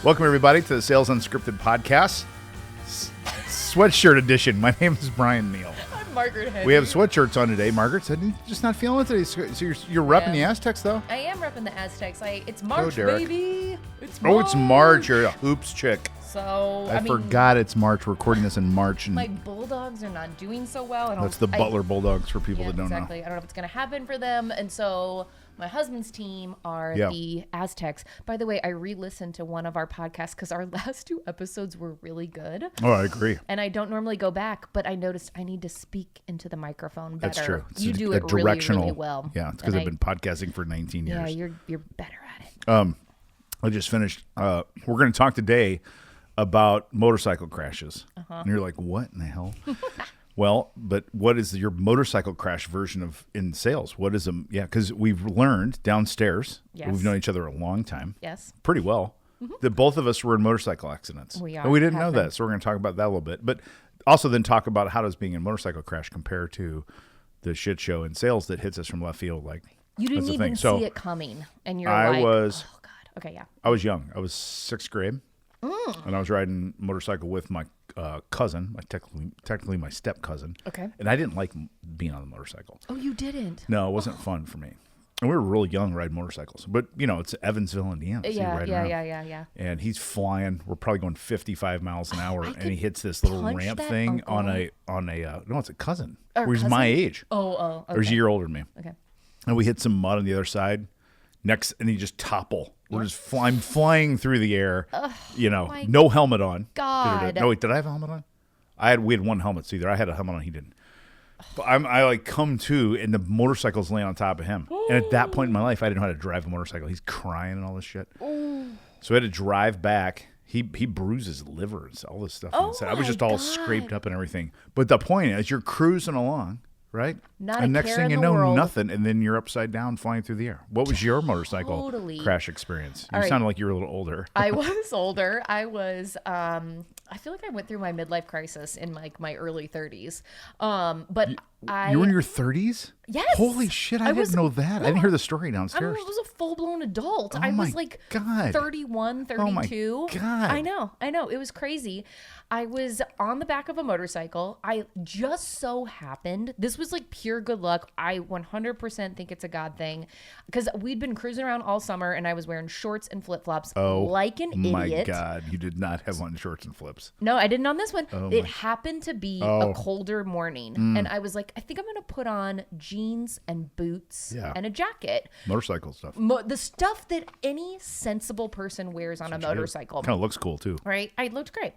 Welcome, everybody, to the Sales Unscripted podcast, sweatshirt edition. My name is Brian Neal. I'm Margaret Henry. We have sweatshirts on today. Margaret said you're just not feeling it today. So you're repping the Aztecs, though? I am repping the Aztecs. It's March, Derek. baby. It's March. You're a hoops chick. So, I forgot it's March. We're recording this in March. And my Bulldogs are not doing so well. that's the Butler Bulldogs for people that don't know. Exactly. I don't know if it's going to happen for them. And so my husband's team are the Aztecs. By the way, I re-listened to one of our podcasts because our last two episodes were really good. Oh, I agree. And I don't normally go back, but I noticed I need to speak into the microphone better. That's true. You do it directional, really well. Yeah, it's because I've been podcasting for 19 years. Yeah, you're better at it. I just finished. We're going to talk today about motorcycle crashes. And you're like, what in the hell? Well, but what is your motorcycle crash version of in sales? What is them? Yeah, because we've learned downstairs. Yes. We've known each other a long time. Yes. Pretty well. That both of us were in motorcycle accidents. We are. And we didn't know Have that. been. So we're going to talk about that a little bit. But also then talk about how does being in a motorcycle crash compare to the shit show in sales that hits us from left field. Like, You didn't that's the even thing. So see it coming, and you're I like, was- oh, God. Okay, yeah. I was young. I was sixth grade. And I was riding motorcycle with my cousin, technically my step cousin. Okay. And I didn't like being on the motorcycle. Oh, you didn't? No, it wasn't fun for me. And we were really young riding motorcycles. But, it's Evansville, Indiana. So you're riding around. Yeah. And he's flying. We're probably going 55 miles an hour. I And could he hits this little punch ramp that thing on uncle. no, it's a cousin. Or Who's cousin? my age. Oh, okay. Or he's a year older than me. Okay. And we hit some mud on the other side. And he just topple. We're just flying through the air. my No helmet on. God. No, wait, did I have a helmet on? We had one helmet, so either I had a helmet on, he didn't. But I like come to, and the motorcycle's laying on top of him. And at that point in my life, I didn't know how to drive a motorcycle. He's crying and all this shit. So I had to drive back. He bruised his liver and all this stuff. Oh, I was just all my scraped God. up and everything. But the point is, you're cruising along. Right? Not and a next care thing in you the know, world. nothing. And then you're upside down flying through the air. What was your motorcycle Totally. crash experience? You All right. sounded like you were a little older. I was older. I was, I feel like I went through my midlife crisis in like my early 30s. But You were in your 30s? Yes. Holy shit, I didn't know that. I didn't hear the story downstairs. I was a full-blown adult. Oh I my was like God. 31, Oh my 32. God. I know. It was crazy. I was on the back of a motorcycle. I just so happened, this was like pure good luck. I 100% think it's a God thing because we'd been cruising around all summer and I was wearing shorts and flip-flops like an my idiot. God, you did not have on shorts and flips. No, I didn't on this one. Oh It happened to be a colder morning. And I was like, I think I'm going to put on jeans and boots and a jacket. Motorcycle stuff. The stuff that any sensible person wears on a motorcycle. Kind of looks cool, too. Right? I looked great.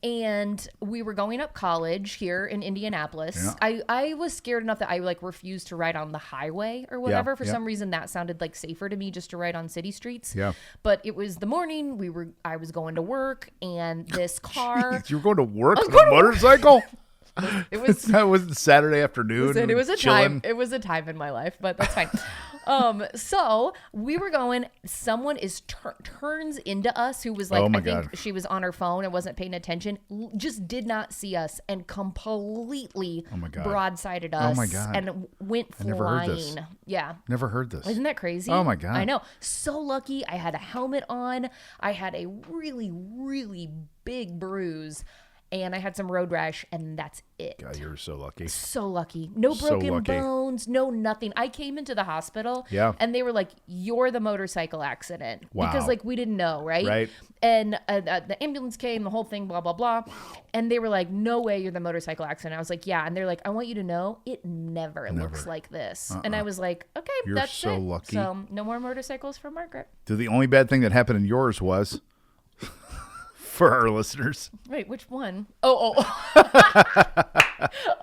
And we were going up college here in Indianapolis. Yeah. I was scared enough that I like refused to ride on the highway or whatever. For yeah. some reason that sounded like safer to me just to ride on city streets. Yeah. But it was the morning. I was going to work and this car. You were going to work on a motorcycle? It was That was Saturday afternoon. Listen, it was a chilling. time. It was a time in my life, but that's fine. So we were going. Someone turns into us who was like, Oh my I think God. she was on her phone and wasn't paying attention. Just did not see us and completely Oh my God. broadsided us. my God. And went flying. never heard this. Yeah. Never heard this. Isn't that crazy? Oh my God. I know. So lucky. I had a helmet on. I had a really, really big bruise. And I had some road rash, and that's it. God, you're so lucky. So lucky. No So broken lucky. bones, no nothing. I came into the hospital and they were like, you're the motorcycle accident. Wow. Because like we didn't know, right? Right. And the ambulance came, the whole thing, blah, blah, blah. And they were like, no way you're the motorcycle accident. I was like, yeah. And they're like, I want you to know it never. looks like this. And I was like, okay, You're that's so it. lucky. So no more motorcycles for Margaret. The only bad thing that happened in yours was, for our listeners, Wait, which one? Oh.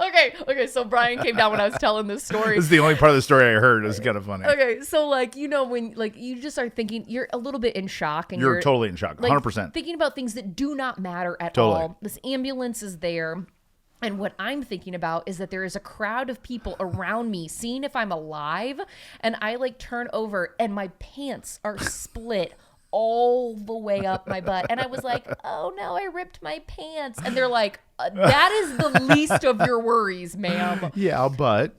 Okay. So Brian came down when I was telling this story. this is the only part of the story I heard. It was kind of funny. Okay, so like when like you just are thinking, you're a little bit in shock, and You're totally in shock, like, 100%. thinking about things that do not matter at Totally. all. This ambulance is there. And what I'm thinking about is that there is a crowd of people around me seeing if I'm alive. And I like turn over and my pants are split all the way up my butt. And I was like, oh no, I ripped my pants. And they're like, that is the least of your worries, ma'am. Yeah, but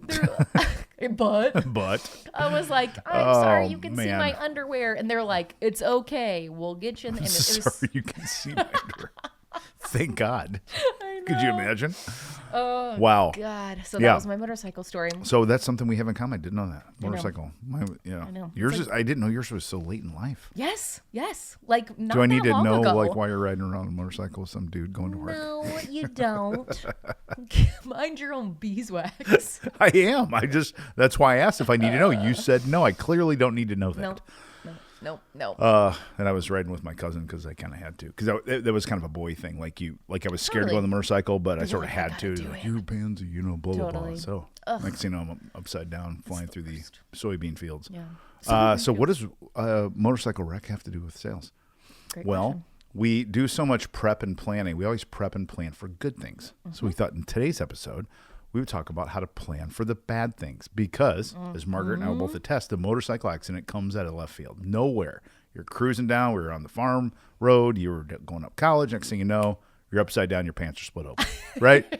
But But I was like, I'm sorry, Oh, you can see man. my underwear. And they're like, it's okay. We'll get you in. And it was, sorry, you can see my underwear. Thank God. Could you imagine? Oh, Wow. God. So Yeah. that was my motorcycle story. So that's something we have in common. I didn't know that. Motorcycle. I know. Yours It's is. I didn't know yours was so late in life. Yes. Like, not Do I need that to long know ago. like why you're riding around on a motorcycle with some dude going to work? No, you don't. Mind your own beeswax. I am. That's why I asked if I need to know. You said no. I clearly don't need to know that. No. And I was riding with my cousin because I kind of had to. Because that was kind of a boy thing. Like I was scared to go Totally. on the motorcycle, but I sort of like, I had gotta to. do Like, it. you pansy, blah, blah, blah. Totally. So next thing you know, I'm upside down flying through the soybean fields. Yeah. So what does motorcycle wreck have to do with sales? Great Well, question. we do so much prep and planning. We always prep and plan for good things. So Mm-hmm. we thought in today's episode, we would talk about how to plan for the bad things because, as Margaret and I will Mm-hmm. both attest, the motorcycle accident comes out of left field. Nowhere. You're cruising down. We were on the farm road. You were going up college. Next thing you know, you're upside down. Your pants are split open, right?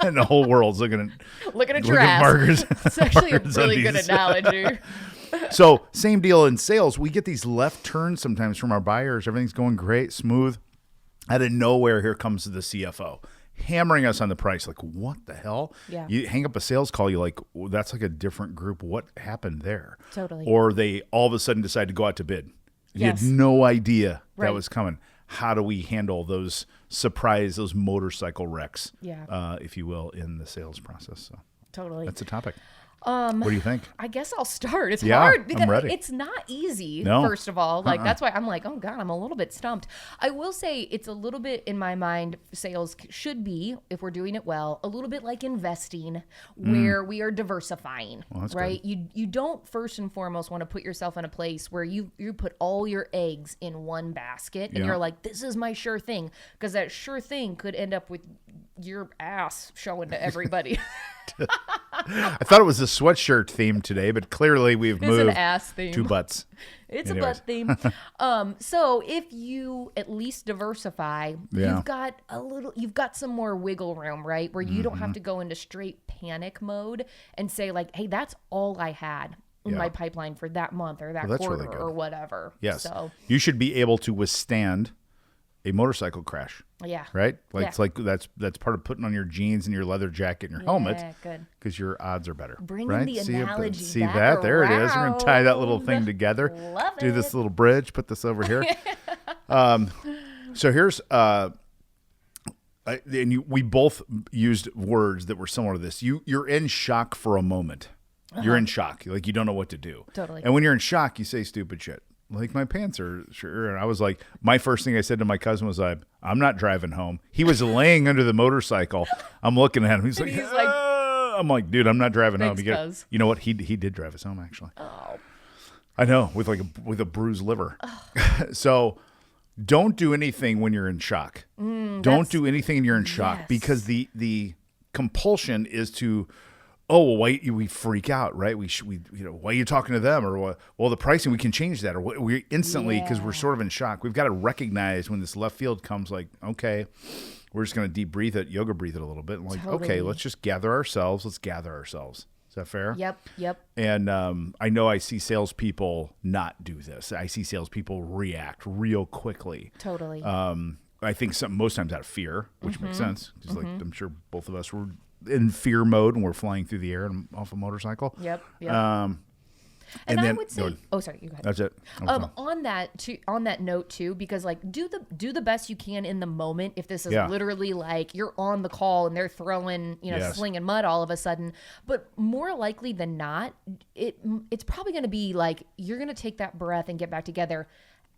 And the whole world's looking at Looking at your look at ass. Margaret's. It's actually a Margaret's really good undies. analogy. So same deal in sales. We get these left turns sometimes from our buyers. Everything's going great, smooth. Out of nowhere, here comes the CFO hammering us on the price. Like, what the hell? Yeah. You hang up a sales call. You're like, well, that's like a different group. What happened there? Totally. Or they all of a sudden decide to go out to bid. You Yes. had no idea Right. that was coming. How do we handle those those motorcycle wrecks, Yeah. if you will, in the sales process? So Totally. that's a topic. What do you think? I guess I'll start. It's Yeah, hard I'm because ready. it's not easy, No. first of all. Like, that's why I'm like, oh, God, I'm a little bit stumped. I will say it's a little bit, in my mind, sales should be, if we're doing it well, a little bit like investing, where we are diversifying, that's right? You don't, first and foremost, want to put yourself in a place where you put all your eggs in one basket and Yeah. you're like, this is my sure thing. Because that sure thing could end up with your ass showing to everybody. I thought it was a sweatshirt theme today, but clearly we've It's an moved ass theme. to butts. It's Anyways. a butt theme. So if you at least diversify, Yeah. you've got some more wiggle room, right? Where you don't have Mm-hmm. to go into straight panic mode and say like, hey, that's all I had in my Yeah. pipeline for that month or that Well, that's quarter really good. or whatever. Yes. So You should be able to withstand a motorcycle crash, yeah. right? Like Yeah. it's like that's part of putting on your jeans and your leather jacket and your helmet Yeah, good. because your odds are better. Bringing right? the see analogy see back that? There it is. We're gonna tie that little thing around. together. Love Do this it. little bridge. Put this over here. So here's we both used words that were similar to this. You're in shock for a moment. You're in shock. Like you don't know what to do. Totally. And when you're in shock, you say stupid shit. Like my pants are sure. And I was like, my first thing I said to my cousin was, I'm not driving home. He was laying under the motorcycle. I'm looking at him. He's like, he's like, "Ah." I'm like, dude, I'm not driving home. Thanks, You cuz. know what? He did drive us home actually. Oh, I know, with a bruised liver. So don't do anything when you're in shock. Don't do anything when you're in shock Yes. because the compulsion is to, oh, well, why we freak out, right? We why are you talking to them or what? Well, the pricing we can change that or we instantly because we're Yeah. sort of in shock. We've got to recognize when this left field comes, like, okay, we're just going to deep breathe it, yoga breathe it a little bit, and like, okay, Totally. let's just gather ourselves. Let's gather ourselves. Is that fair? yep. And I know I see salespeople not do this. I see salespeople react real quickly. Totally. I think most times out of fear, which Mm-hmm. makes sense. Because like I'm sure both of us were in fear mode and we're flying through the air and off a motorcycle. Yep. And I then would go say, ahead. oh, sorry, you go ahead. That's it. On that note too, because like do the best you can in the moment. If this is Yeah. literally like you're on the call and they're throwing Yes. slinging mud all of a sudden, but more likely than not, it's probably going to be like you're going to take that breath and get back together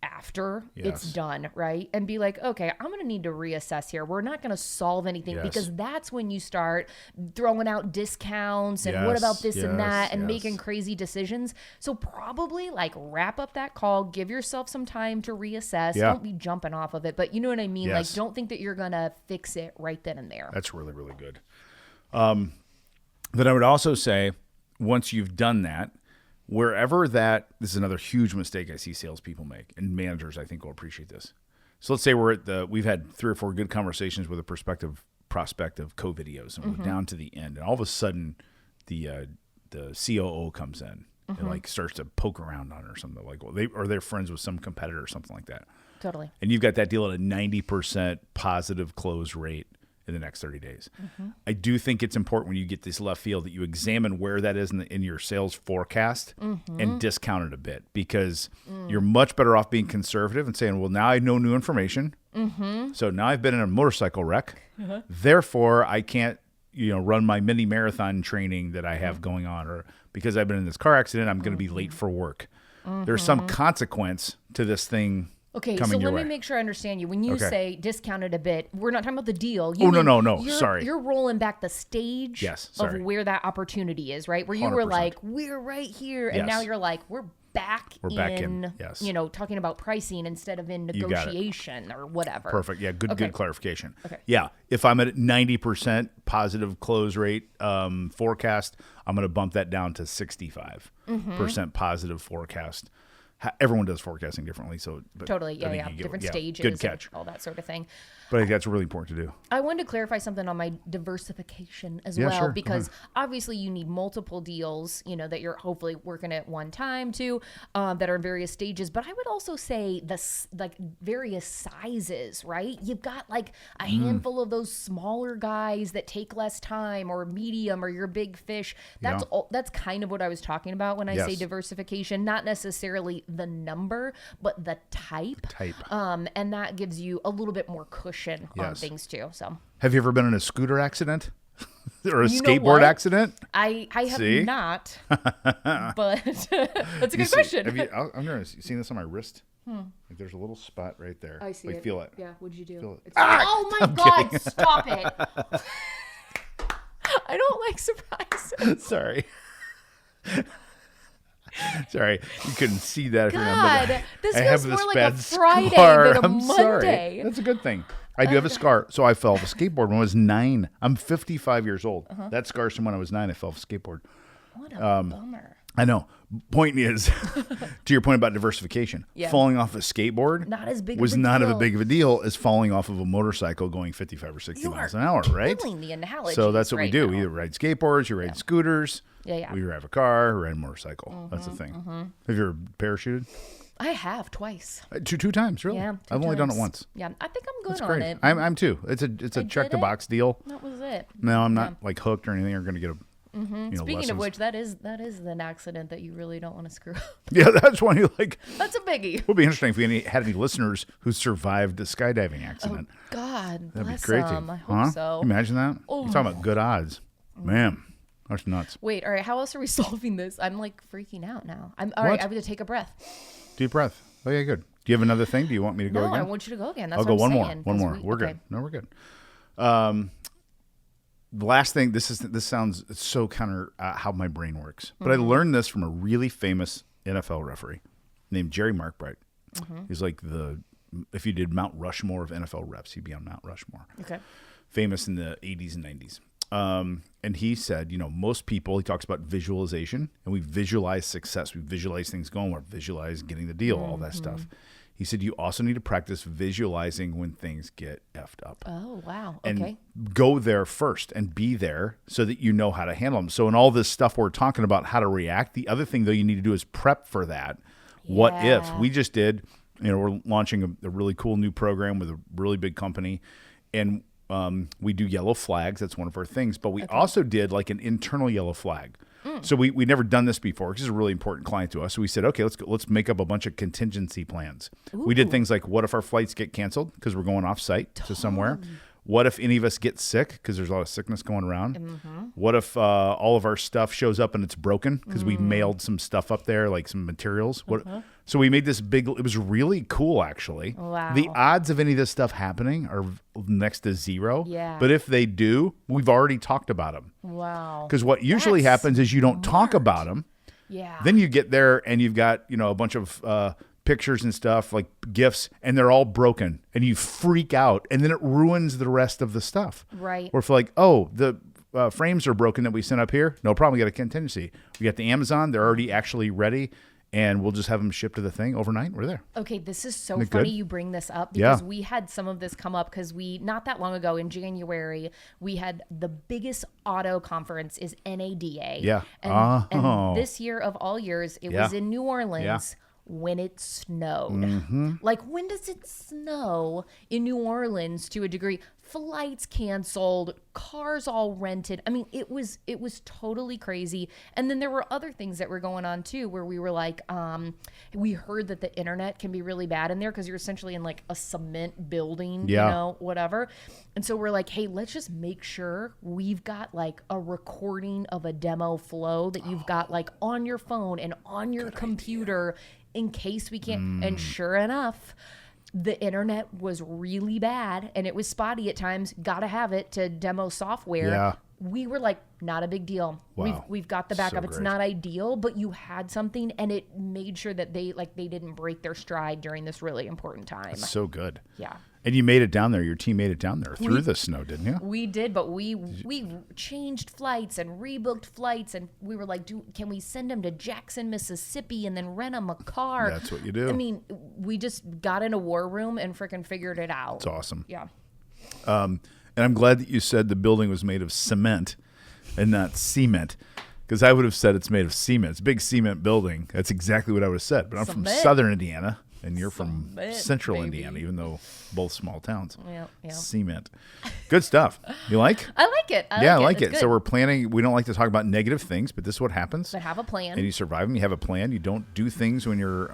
after it's Yes. done, right? And be like, okay, I'm going to need to reassess here. We're not going to solve anything Yes. because that's when you start throwing out discounts and what Yes, about this and that yes, and yes. making crazy decisions. So probably like wrap up that call, give yourself some time to reassess. Yeah. Don't be jumping off of it, but you know what I mean? Yes. Like don't think that you're going to fix it right then and there. That's really, really good. Then I would also say, once you've done that, wherever this is another huge mistake I see salespeople make, and managers I think will appreciate this. So let's say we've had 3 or 4 good conversations with a prospect of co-videos, and we're down to the end, and all of a sudden the the COO comes in and like starts to poke around on it or something like, well, they're friends with some competitor or something like that. Totally. And you've got that deal at a 90% positive close rate in the next 30 days. I do think it's important when you get this left field that you examine where that is in your sales forecast and discount it a bit, because you're much better off being conservative and saying, well, now I know new information. So now I've been in a motorcycle wreck. Therefore, I can't, run my mini marathon training that I have going on, or because I've been in this car accident, I'm going to be late for work. There's some consequence to this thing. Okay, so let me make sure I understand you. When you say discounted a bit, we're not talking about the deal. No. Sorry. You're rolling back the stage of where that opportunity is, right? Where you 100%. Were like, we're right here. And now you're like, we're back in. Yes. Talking about pricing instead of in negotiation or whatever. Perfect. Yeah, good clarification. Okay. Yeah, if I'm at 90% positive close rate forecast, I'm going to bump that down to 65% positive forecast. Everyone does forecasting differently, so totally, different stages, good catch, all that sort of thing. But I think that's really important to do. I wanted to clarify something on my diversification as well, sure. Because obviously you need multiple deals, that you're hopefully working at one time too, that are in various stages. But I would also say various sizes, right? You've got like a handful of those smaller guys that take less time, or medium, or your big fish. That's kind of what I was talking about when I say diversification, not necessarily the number, but the type. And that gives you a little bit more cushion on things too. So, have you ever been in a scooter accident or a skateboard accident? I have not, but that's a good question. I'm going to see this on my wrist. Like there's a little spot right there. I see it. Feel it. Yeah. What'd you do? Feel it. Oh my God! Kidding. Stop it! I don't like surprises. Sorry. Sorry, you couldn't see that. God, this feels more like a Friday than a Monday. Sorry. That's a good thing. I do have a scar. So I fell off a skateboard when I was 9. I'm 55 years old. That scar's from when I was 9. I fell off a skateboard. What a bummer. I know. Point is, to your point about diversification, falling off a skateboard was not as big of a deal as falling off of a motorcycle going 55 or 60 miles an hour, right? The analogy. So that's what we do. Now. We either ride skateboards, you ride scooters. Yeah. We drive a car, or ride a motorcycle. That's the thing. Have you ever parachuted? I have twice. Two times, really? Yeah, I've only done it once. Yeah, I think I'm good That's great. on it. I'm too. It's a check the box deal. That was it. No, I'm not like hooked or anything. You're going to get a. Speaking of which, that is an accident that you really don't want to screw up. Yeah, that's one you like. That's a biggie. It would be interesting if we had any listeners who survived a skydiving accident. Oh, God, that'd bless be crazy. them. I hope so. Can you imagine that? Oh. You're talking about good odds, man. That's nuts. Wait, all right. How else are we solving this? I'm like freaking out now. All right. I'm going to take a breath. Deep breath. Oh yeah, good. Do you have another thing? Do you want me to go again? No, I want you to go again. That's I'll go what I'm one saying, more. One more. We're good. No, we're good. The last thing. This sounds so counter how my brain works, but I learned this from a really famous NFL referee named Jerry Markbright. He's like if you did Mount Rushmore of NFL reps, he'd be on Mount Rushmore. Okay. Famous in the 80s and 90s. And he said, most people, he talks about visualization, and we visualize success. We visualize things going, we visualize getting the deal, all that stuff. He said, you also need to practice visualizing when things get effed up. Oh, wow. Okay. And go there first and be there so that you know how to handle them. So in all this stuff we're talking about how to react, the other thing, though, you need to do is prep for that. Yeah. What if? We just did, we're launching a really cool new program with a really big company, and we do yellow flags. That's one of our things. But we also did like an internal yellow flag. So we never done this before because it's a really important client to us. So we said, okay, let's make up a bunch of contingency plans. Ooh. We did things like, what if our flights get canceled because we're going off site to somewhere? What if any of us get sick because there's a lot of sickness going around? What if all of our stuff shows up and it's broken because we mailed some stuff up there, like some materials? So we made this big, it was really cool, actually. Wow. The odds of any of this stuff happening are next to zero. Yeah. But if they do, we've already talked about them. Wow. Because what usually happens is you don't talk about them. Yeah. Then you get there and you've got, a bunch of pictures and stuff, like gifts, and they're all broken. And you freak out. And then it ruins the rest of the stuff. Right. Or if like, oh, the frames are broken that we sent up here. No problem. We got a contingency. We got the Amazon. They're already actually ready. and we'll just have them shipped to the thing overnight. We're there. Okay, this is so Isn't it funny good? you bring this up Yeah. because we had some of this come up because not that long ago in January, we had the biggest auto conference is NADA. Yeah. And, Oh. and this year of all years, it Yeah. was in New Orleans. Yeah. When it snowed. Mm-hmm. Like, when does it snow in New Orleans to a degree? Flights canceled, cars all rented. I mean, it was totally crazy. And then there were other things that were going on too, where we were like, we heard that the internet can be really bad in there because you're essentially in like a cement building, Yeah. you know, whatever. And so we're like, hey, let's just make sure we've got like a recording of a demo flow that you've got like on your phone and on your computer in case we can't. And sure enough, the internet was really bad and it was spotty at times. Gotta have it to demo software. Yeah. We were like, not a big deal. Wow. We've got the So backup. It's great. not ideal, but you had something and it made sure that they didn't break their stride during this really important time. So good. Yeah. And you made it down there. Your team made it down there through the snow, didn't you? We did, but we changed flights and rebooked flights, and we were like, can we send them to Jackson, Mississippi, and then rent them a car? That's what you do. I mean, we just got in a war room and freaking figured it out. It's awesome. Yeah. And I'm glad that you said the building was made of cement and not cement, because I would have said it's made of cement. It's a big cement building. That's exactly what I would have said. But I'm from Cement. southern Indiana, and you're from Cement, central baby. Indiana, even though both small towns. Yeah. Cement. Good stuff. You like? I like it. I like It's it. So good. we're planning. We don't like to talk about negative things, but this is what happens. But have a plan. And you survive them. You have a plan. You don't do things when you're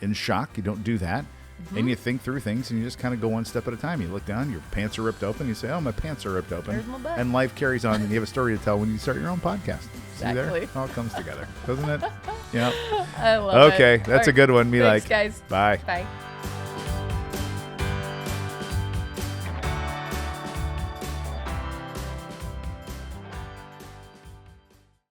in shock. You don't do that. Mm-hmm. And you think through things, and you just kind of go one step at a time. You look down, your pants are ripped open. You say, "Oh, my pants are ripped open." There's my butt. And life carries on, and you have a story to tell when you start your own podcast. See there? Exactly. It all comes together, doesn't it? Yeah. I love it. Okay, All that's a right. good one. Me Thanks, like. guys. Bye. Bye.